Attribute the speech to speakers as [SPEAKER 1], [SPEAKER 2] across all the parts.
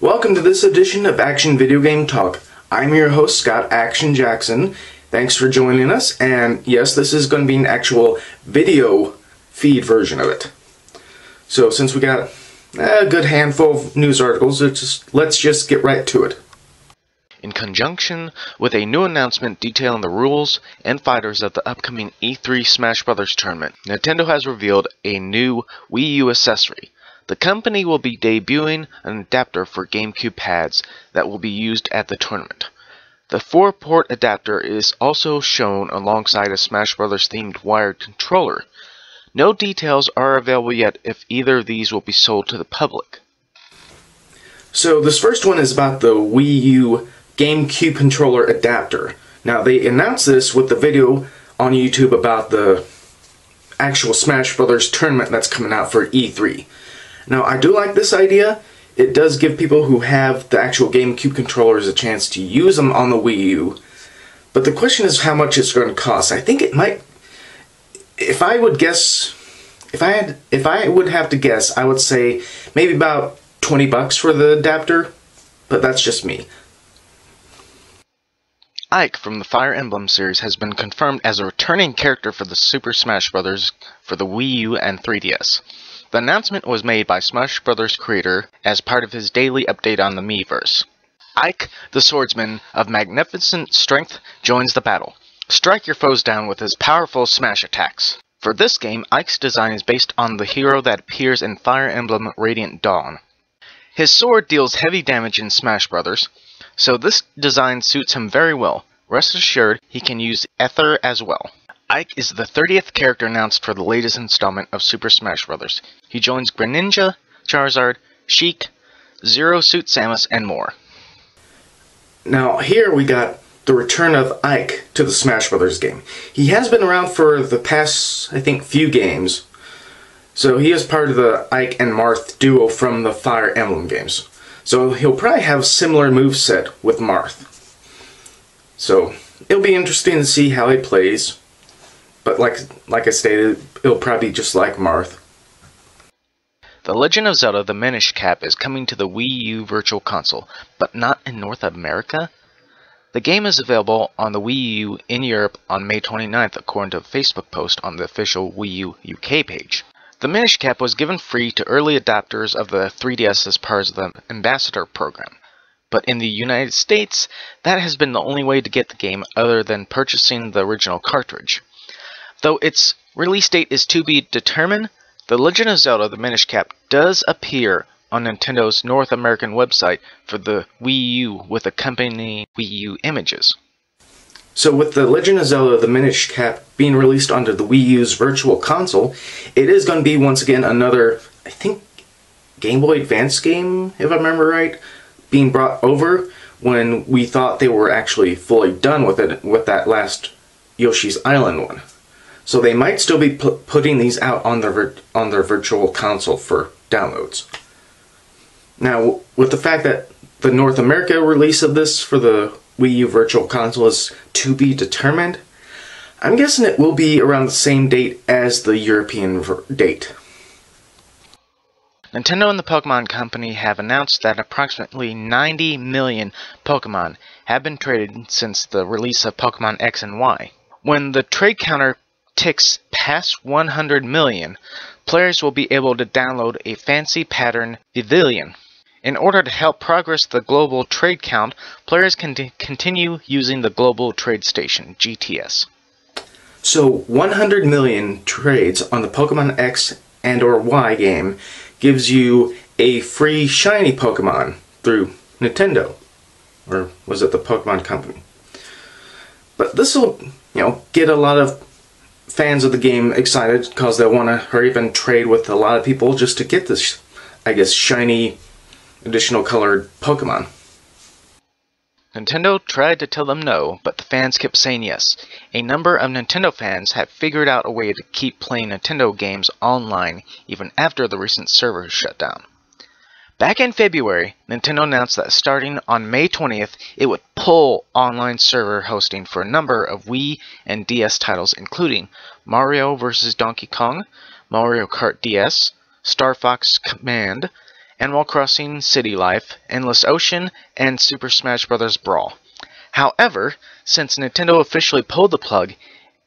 [SPEAKER 1] Welcome to this edition of Action Video Game Talk. I'm your host, Scott Action Jackson. Thanks for joining us, and yes, this is going to be an actual video feed version of it. So since we got a good handful of news articles, let's just get right to it.
[SPEAKER 2] In conjunction with a new announcement detailing the rules and fighters of the upcoming E3 Smash Bros. Tournament, Nintendo has revealed a new Wii U accessory. The company will be debuting an adapter for GameCube pads that will be used at the tournament. The 4-port adapter is also shown alongside a Smash Bros. Themed wired controller. No details are available yet if either of these will be sold to the public.
[SPEAKER 1] So this first one is about the Wii U GameCube Controller adapter. Now they announced this with the video on YouTube about the actual Smash Bros. Tournament that's coming out for E3. Now, I do like this idea. It does give people who have the actual GameCube controllers a chance to use them on the Wii U. But the question is how much it's going to cost. I think it might... If I would guess... If I would have to guess, I would say maybe about $20 for the adapter. But that's just me.
[SPEAKER 2] Ike from the Fire Emblem series has been confirmed as a returning character for the Super Smash Bros. For the Wii U and 3DS. The announcement was made by Smash Bros. Creator as part of his daily update on the Miiverse. Ike, the swordsman of magnificent strength, joins the battle. Strike your foes down with his powerful smash attacks. For this game, Ike's design is based on the hero that appears in Fire Emblem Radiant Dawn. His sword deals heavy damage in Smash Bros., so this design suits him very well. Rest assured, he can use Ether as well. Ike is the 30th character announced for the latest installment of Super Smash Bros. He joins Greninja, Charizard, Sheik, Zero Suit Samus, and more.
[SPEAKER 1] Now here we got the return of Ike to the Smash Bros. Game. He has been around for the past, I think, few games. So he is part of the Ike and Marth duo from the Fire Emblem games. So he'll probably have a similar moveset with Marth. So it'll be interesting to see how he plays. But like I stated, it'll probably be just like Marth.
[SPEAKER 2] The Legend of Zelda The Minish Cap is coming to the Wii U Virtual Console, but not in North America. The game is available on the Wii U in Europe on May 29th, according to a Facebook post on the official Wii U UK page. The Minish Cap was given free to early adopters of the 3DS as part of the Ambassador program. But in the United States, that has been the only way to get the game other than purchasing the original cartridge. Though its release date is to be determined, The Legend of Zelda The Minish Cap does appear on Nintendo's North American website for the Wii U with accompanying Wii U images.
[SPEAKER 1] So with The Legend of Zelda The Minish Cap being released onto the Wii U's Virtual Console, it is going to be once again another, I think, Game Boy Advance game, if I remember right, being brought over when we thought they were actually fully done with it with that last Yoshi's Island one. So they might still be putting these out on their Virtual Console for downloads. Now, with the fact that the North America release of this for the Wii U Virtual Console is to be determined, I'm guessing it will be around the same date as the European date.
[SPEAKER 2] Nintendo and the Pokemon Company have announced that approximately 90 million Pokemon have been traded since the release of Pokemon X and Y. When the trade counter ticks past 100 million, players will be able to download a fancy pattern pavilion. In order to help progress the global trade count, players can continue using the Global Trade Station, GTS.
[SPEAKER 1] So 100 million trades on the Pokemon X and or Y game gives you a free shiny Pokemon through Nintendo. Or was it the Pokemon Company? But this will, get a lot of fans of the game excited because they'll want to hurry up and trade with a lot of people just to get this, I guess, shiny, additional colored Pokemon.
[SPEAKER 2] Nintendo tried to tell them no, but the fans kept saying yes. A number of Nintendo fans have figured out a way to keep playing Nintendo games online even after the recent servers shut down. Back in February, Nintendo announced that starting on May 20th, it would pull online server hosting for a number of Wii and DS titles including Mario vs. Donkey Kong, Mario Kart DS, Star Fox Command, Animal Crossing City Life, Endless Ocean, and Super Smash Bros. Brawl. However, since Nintendo officially pulled the plug,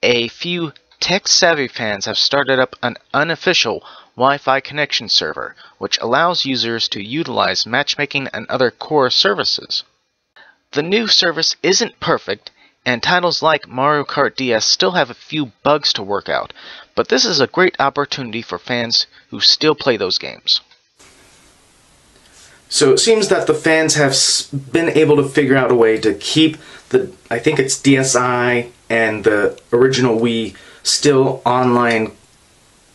[SPEAKER 2] a few tech-savvy fans have started up an unofficial Wi-Fi connection server, which allows users to utilize matchmaking and other core services. The new service isn't perfect, and titles like Mario Kart DS still have a few bugs to work out, but this is a great opportunity for fans who still play those games.
[SPEAKER 1] So it seems that the fans have been able to figure out a way to keep I think it's DSi and the original Wii still online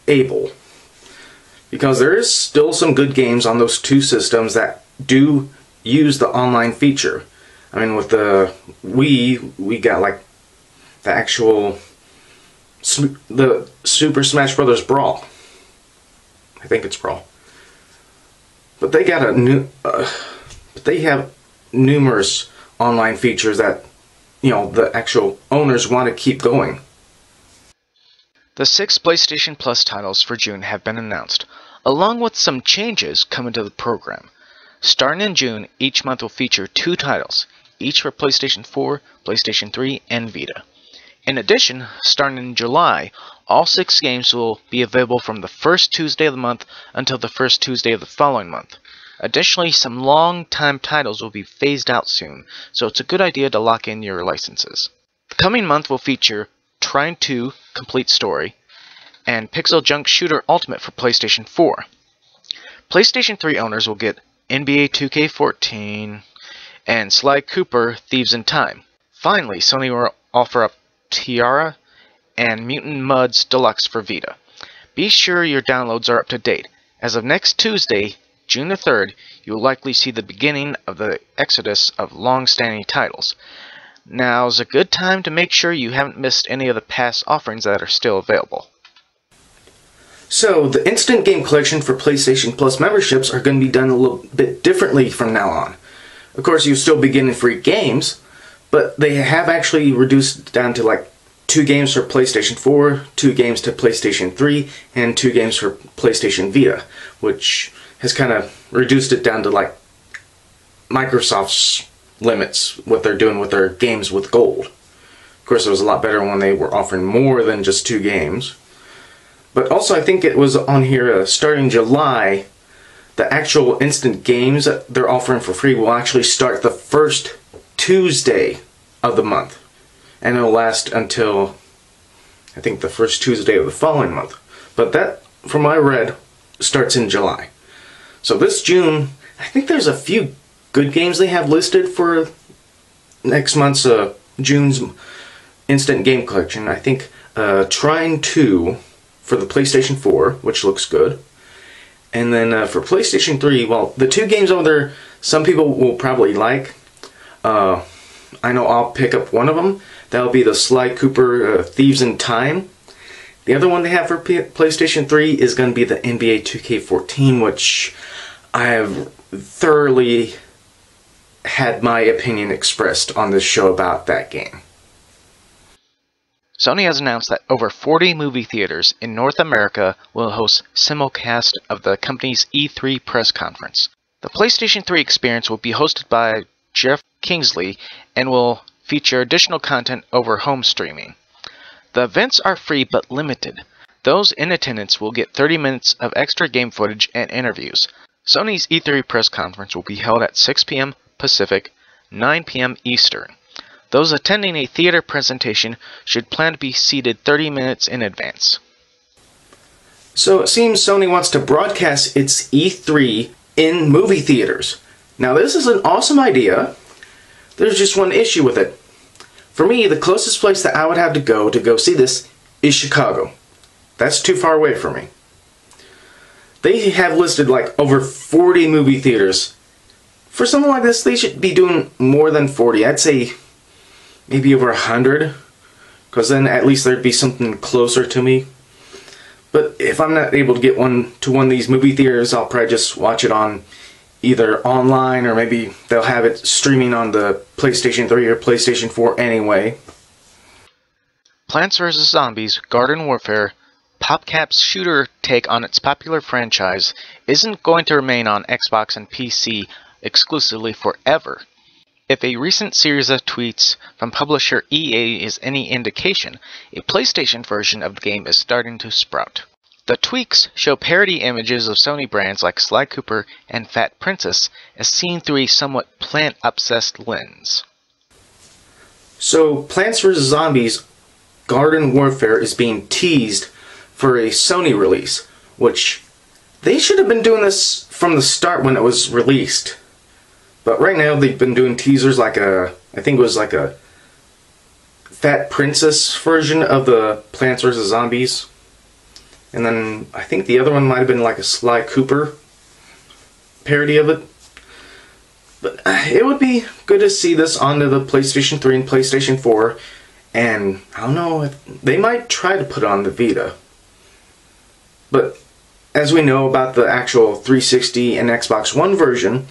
[SPEAKER 1] able. Because there is still some good games on those two systems that do use the online feature. I mean, with the Wii, we got like the actual the Super Smash Bros. Brawl. I think it's Brawl. But they got but they have numerous online features that, you know, the actual owners want to keep going.
[SPEAKER 2] The 6 PlayStation Plus titles for June have been announced, along with some changes coming to the program. Starting in June, each month will feature 2 titles, each for PlayStation 4, PlayStation 3, and Vita. In addition, starting in July, all 6 games will be available from the first Tuesday of the month until the first Tuesday of the following month. Additionally, some long-time titles will be phased out soon, so it's a good idea to lock in your licenses. The coming month will feature Trine 2 Complete Story and Pixel Junk Shooter Ultimate for PlayStation 4. PlayStation 3 owners will get NBA 2K14 and Sly Cooper Thieves in Time. Finally, Sony will offer up Tiara and Mutant Mudds Deluxe for Vita. Be sure your downloads are up to date. As of next Tuesday, June the 3rd, you will likely see the beginning of the exodus of long-standing titles. Now's a good time to make sure you haven't missed any of the past offerings that are still available.
[SPEAKER 1] So, the Instant Game Collection for PlayStation Plus memberships are going to be done a little bit differently from now on. Of course, you'll still be getting free games, but they have actually reduced down to like 2 games for PlayStation 4, 2 games to PlayStation 3, and 2 games for PlayStation Vita, which has kind of reduced it down to like Microsoft's limits, what they're doing with their games with gold. Of course, it was a lot better when they were offering more than just 2 games. But also, I think it was on here, starting July, the actual instant games that they're offering for free will actually start the first Tuesday of the month. And it'll last until, I think, the first Tuesday of the following month. But that, from what I read, starts in July. So this June, I think there's a few good games they have listed for next month's June's Instant Game Collection. I think Trine 2 for the PlayStation 4, which looks good. And then for PlayStation 3, well, the 2 games over there, some people will probably like. I know I'll pick up one of them. That'll be the Sly Cooper Thieves in Time. The other one they have for PlayStation 3 is going to be the NBA 2K14, which I have thoroughly had my opinion expressed on this show about that game.
[SPEAKER 2] Sony has announced that over 40 movie theaters in North America will host simulcast of the company's E3 press conference. The PlayStation 3 experience will be hosted by Jeff Kingsley and will feature additional content over home streaming. The events are free but limited. Those in attendance will get 30 minutes of extra game footage and interviews. Sony's E3 press conference will be held at 6 p.m. Pacific, 9 p.m. Eastern. Those attending a theater presentation should plan to be seated 30 minutes in advance.
[SPEAKER 1] So it seems Sony wants to broadcast its E3 in movie theaters. Now this is an awesome idea. There's just one issue with it. For me, the closest place that I would have to go see this is Chicago. That's too far away for me. They have listed like over 40 movie theaters. For something like this, they should be doing more than 40. I'd say maybe over 100, because then at least there'd be something closer to me. But if I'm not able to get one of these movie theaters, I'll probably just watch it on either online, or maybe they'll have it streaming on the PlayStation 3 or PlayStation 4 anyway.
[SPEAKER 2] Plants vs. Zombies Garden Warfare PopCap's shooter take on its popular franchise isn't going to remain on Xbox and PC exclusively forever. If a recent series of tweets from publisher EA is any indication, a PlayStation version of the game is starting to sprout. The tweaks show parody images of Sony brands like Sly Cooper and Fat Princess as seen through a somewhat plant-obsessed lens.
[SPEAKER 1] So, Plants vs. Zombies Garden Warfare is being teased for a Sony release, which they should have been doing this from the start when it was released. But right now they've been doing teasers like I think it was like a Fat Princess version of the Plants vs. Zombies. And then I think the other one might have been like a Sly Cooper parody of it. But it would be good to see this onto the PlayStation 3 and PlayStation 4. And I don't know, if they might try to put it on the Vita. But as we know about the actual 360 and Xbox One version,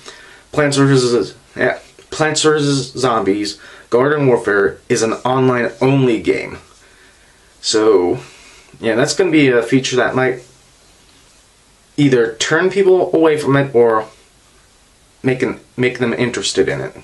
[SPEAKER 1] Plants vs. Zombies Garden Warfare is an online-only game. So, yeah, that's going to be a feature that might either turn people away from it or make them interested in it.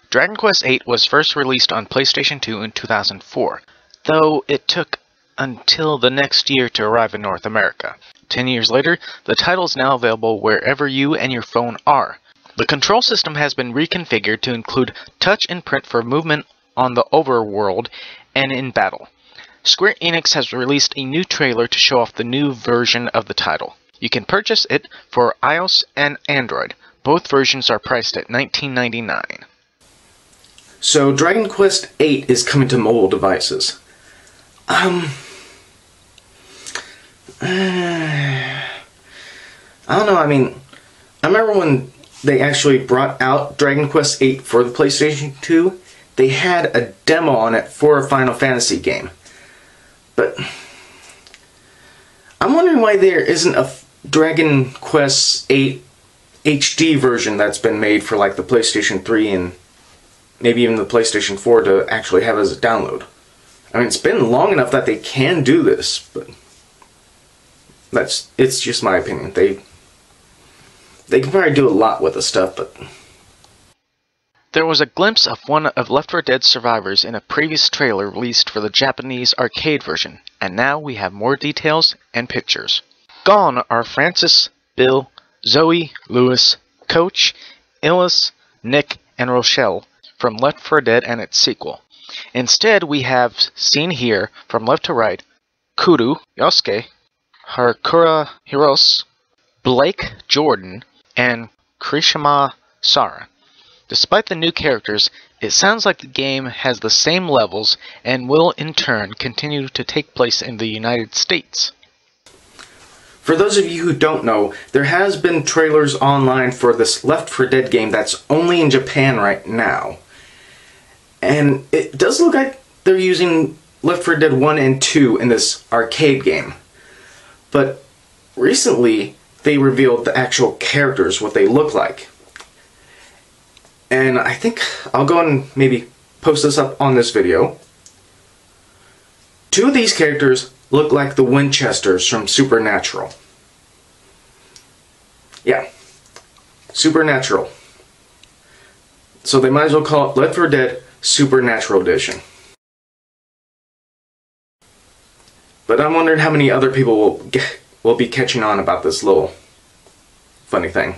[SPEAKER 2] Dragon Quest VIII was first released on PlayStation 2 in 2004, though it took until the next year to arrive in North America. 10 years later, the title is now available wherever you and your phone are. The control system has been reconfigured to include touch and print for movement on the overworld and in battle. Square Enix has released a new trailer to show off the new version of the title. You can purchase it for iOS and Android. Both versions are priced at $19.99.
[SPEAKER 1] So, Dragon Quest VIII is coming to mobile devices. I don't know, I mean, I remember when they actually brought out Dragon Quest VIII for the PlayStation 2, they had a demo on it for a Final Fantasy game. But I'm wondering why there isn't a Dragon Quest VIII HD version that's been made for like the PlayStation 3 and maybe even the PlayStation 4 to actually have as a download. I mean, it's been long enough that they can do this, but it's just my opinion. They can probably do a lot with the stuff, but
[SPEAKER 2] there was a glimpse of one of Left 4 Dead's survivors in a previous trailer released for the Japanese arcade version, and now we have more details and pictures. Gone are Francis, Bill, Zoe, Lewis, Coach, Illis, Nick, and Rochelle from Left 4 Dead and its sequel. Instead, we have seen here, from left to right, Kuru, Yosuke, Hakura Hiros, Blake Jordan, and Kirishima Sara. Despite the new characters, it sounds like the game has the same levels and will in turn continue to take place in the United States.
[SPEAKER 1] For those of you who don't know, there has been trailers online for this Left 4 Dead game that's only in Japan right now. And it does look like they're using Left 4 Dead 1 and 2 in this arcade game. But recently, they revealed the actual characters, what they look like. And I think I'll go and maybe post this up on this video. Two of these characters look like the Winchesters from Supernatural. Yeah, Supernatural. So they might as well call it Left 4 Dead Supernatural Edition. But I'm wondering how many other people will be catching on about this little funny thing.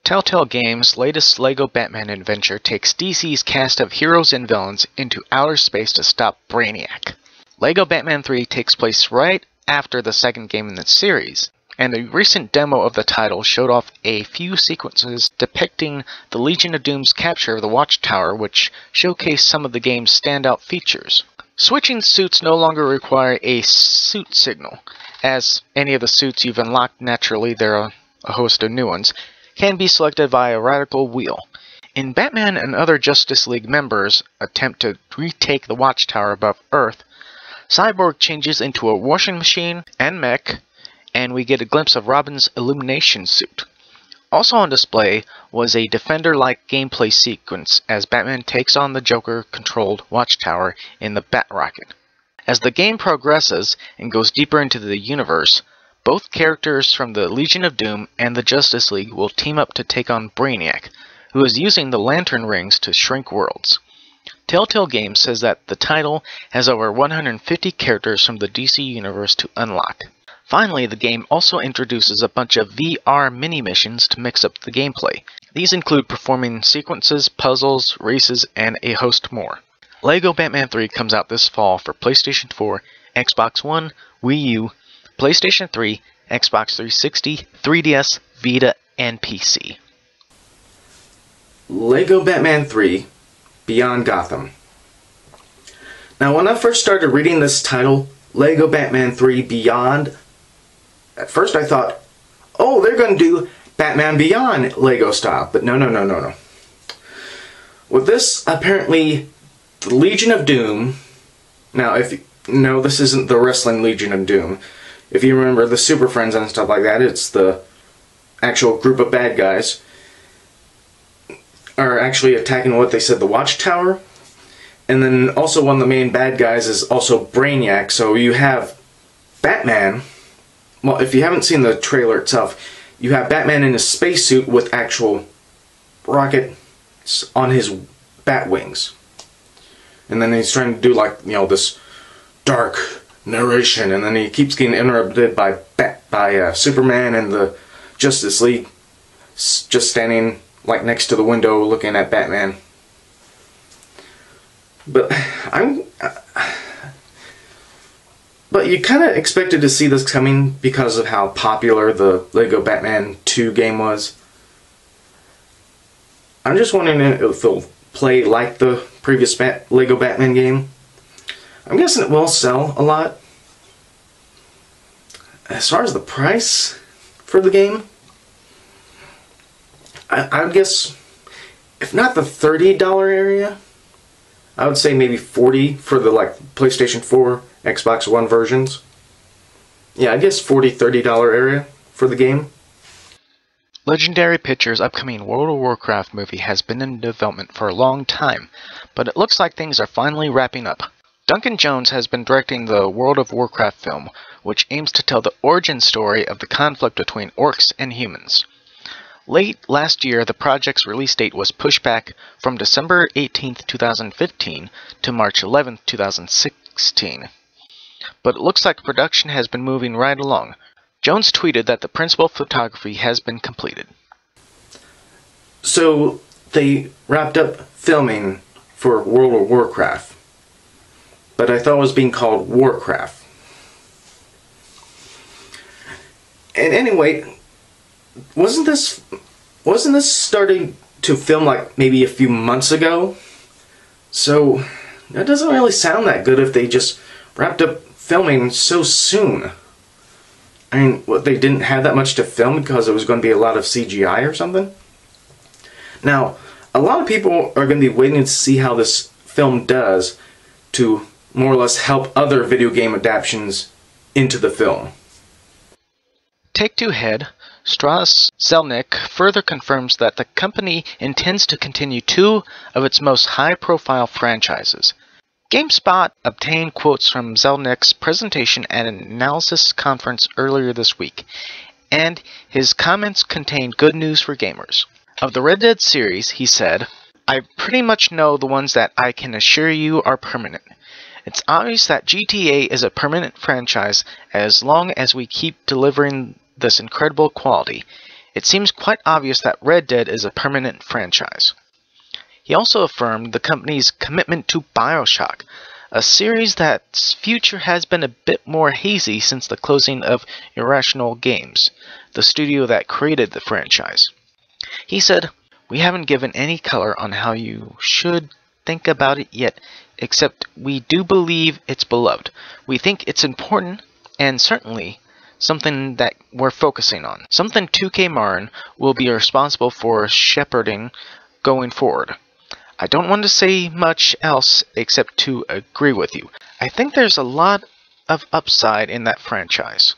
[SPEAKER 2] Telltale Games' latest LEGO Batman adventure takes DC's cast of heroes and villains into outer space to stop Brainiac. LEGO Batman 3 takes place right after the second game in the series, and a recent demo of the title showed off a few sequences depicting the Legion of Doom's capture of the Watchtower, which showcased some of the game's standout features. Switching suits no longer require a suit signal, as any of the suits you've unlocked, naturally there are a host of new ones, can be selected via a radical wheel. In Batman and other Justice League members attempt to retake the Watchtower above Earth, Cyborg changes into a washing machine and mech, and we get a glimpse of Robin's illumination suit. Also on display was a Defender-like gameplay sequence as Batman takes on the Joker-controlled Watchtower in the Bat Rocket. As the game progresses and goes deeper into the universe, both characters from the Legion of Doom and the Justice League will team up to take on Brainiac, who is using the Lantern Rings to shrink worlds. Telltale Games says that the title has over 150 characters from the DC universe to unlock. Finally, the game also introduces a bunch of VR mini-missions to mix up the gameplay. These include performing sequences, puzzles, races, and a host more. LEGO Batman 3 comes out this fall for PlayStation 4, Xbox One, Wii U, PlayStation 3, Xbox 360, 3DS, Vita, and PC.
[SPEAKER 1] LEGO Batman 3 Beyond Gotham. Now, when I first started reading this title, LEGO Batman 3 Beyond, at first I thought, oh, they're going to do Batman Beyond LEGO style. But no. With this, apparently, the Legion of Doom. Now, no, this isn't the wrestling Legion of Doom. If you remember the Super Friends and stuff like that, it's the actual group of bad guys are actually attacking what they said, the Watchtower. And then also one of the main bad guys is also Brainiac. So you have Batman. Well, if you haven't seen the trailer itself, you have Batman in a spacesuit with actual rockets on his bat wings. And then he's trying to do, like, you know, this dark narration, and then he keeps getting interrupted by Superman and the Justice League just standing, like, next to the window looking at Batman. But but you kind of expected to see this coming because of how popular the LEGO Batman 2 game was. I'm just wondering if it'll play like the previous LEGO Batman game. I'm guessing it will sell a lot. As far as the price for the game, I would guess, if not the $30 area, I would say maybe $40 for the, like, PlayStation 4, Xbox One versions. Yeah, I guess $40, $30 area for the game.
[SPEAKER 2] Legendary Pictures' upcoming World of Warcraft movie has been in development for a long time, but it looks like things are finally wrapping up. Duncan Jones has been directing the World of Warcraft film, which aims to tell the origin story of the conflict between orcs and humans. Late last year, the project's release date was pushed back from December 18, 2015 to March 11, 2016. But it looks like production has been moving right along. Jones tweeted that the principal photography has been completed.
[SPEAKER 1] So, they wrapped up filming for World of Warcraft. But I thought it was being called Warcraft. And anyway, wasn't this starting to film like maybe a few months ago? So that doesn't really sound that good if they just wrapped up filming so soon. I mean, what, they didn't have that much to film because it was going to be a lot of CGI or something? Now, a lot of people are going to be waiting to see how this film does to more or less help other video game adaptations into the film.
[SPEAKER 2] Take-Two head Strauss Zelnick further confirms that the company intends to continue two of its most high-profile franchises. GameSpot obtained quotes from Zelnick's presentation at an analysis conference earlier this week, and his comments contained good news for gamers. Of the Red Dead series, he said, "I pretty much know the ones that I can assure you are permanent. It's obvious that GTA is a permanent franchise as long as we keep delivering this incredible quality. It seems quite obvious that Red Dead is a permanent franchise." He also affirmed the company's commitment to BioShock, a series that's future has been a bit more hazy since the closing of Irrational Games, the studio that created the franchise. He said, "We haven't given any color on how you should think about it yet, except we do believe it's beloved. We think it's important, and certainly something that we're focusing on. Something 2K Marin will be responsible for shepherding going forward. I don't want to say much else except to agree with you. I think there's a lot of upside in that franchise."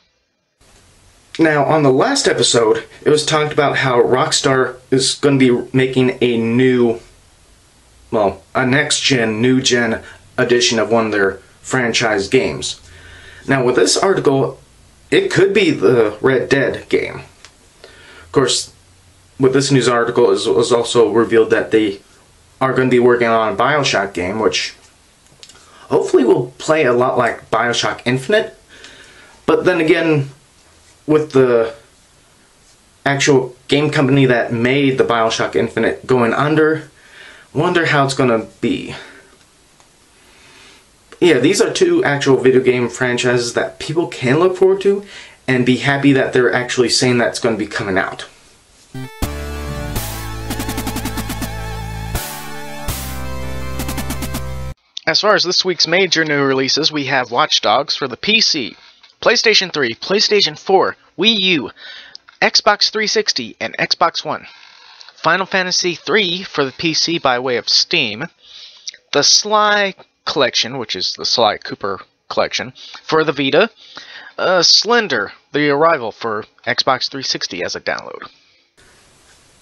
[SPEAKER 1] Now, on the last episode, it was talked about how Rockstar is going to be making a new, well, a next-gen, new-gen edition of one of their franchise games. Now with this article, it could be the Red Dead game. Of course, with this news article, it was also revealed that they are going to be working on a Bioshock game, which hopefully will play a lot like Bioshock Infinite. But then again, with the actual game company that made the Bioshock Infinite going under, wonder how it's going to be. Yeah, these are two actual video game franchises that people can look forward to and be happy that they're actually saying that's going to be coming out.
[SPEAKER 2] As far as this week's major new releases, we have Watch Dogs for the PC, PlayStation 3, PlayStation 4, Wii U, Xbox 360, and Xbox One. Final Fantasy III for the PC by way of Steam, the Sly Collection, which is the Sly Cooper Collection, for the Vita, Slender, The Arrival for Xbox 360 as a download.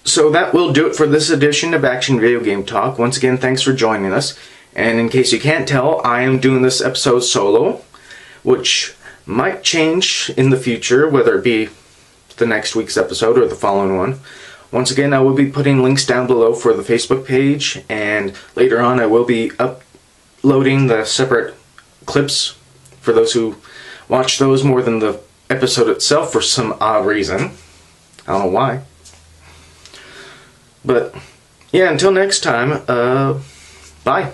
[SPEAKER 1] So that will do it for this edition of Action Video Game Talk. Once again, thanks for joining us. And in case you can't tell, I am doing this episode solo, which might change in the future, whether it be the next week's episode or the following one. Once again, I will be putting links down below for the Facebook page, and later on I will be uploading the separate clips for those who watch those more than the episode itself for some odd reason. I don't know why. But yeah, until next time, bye.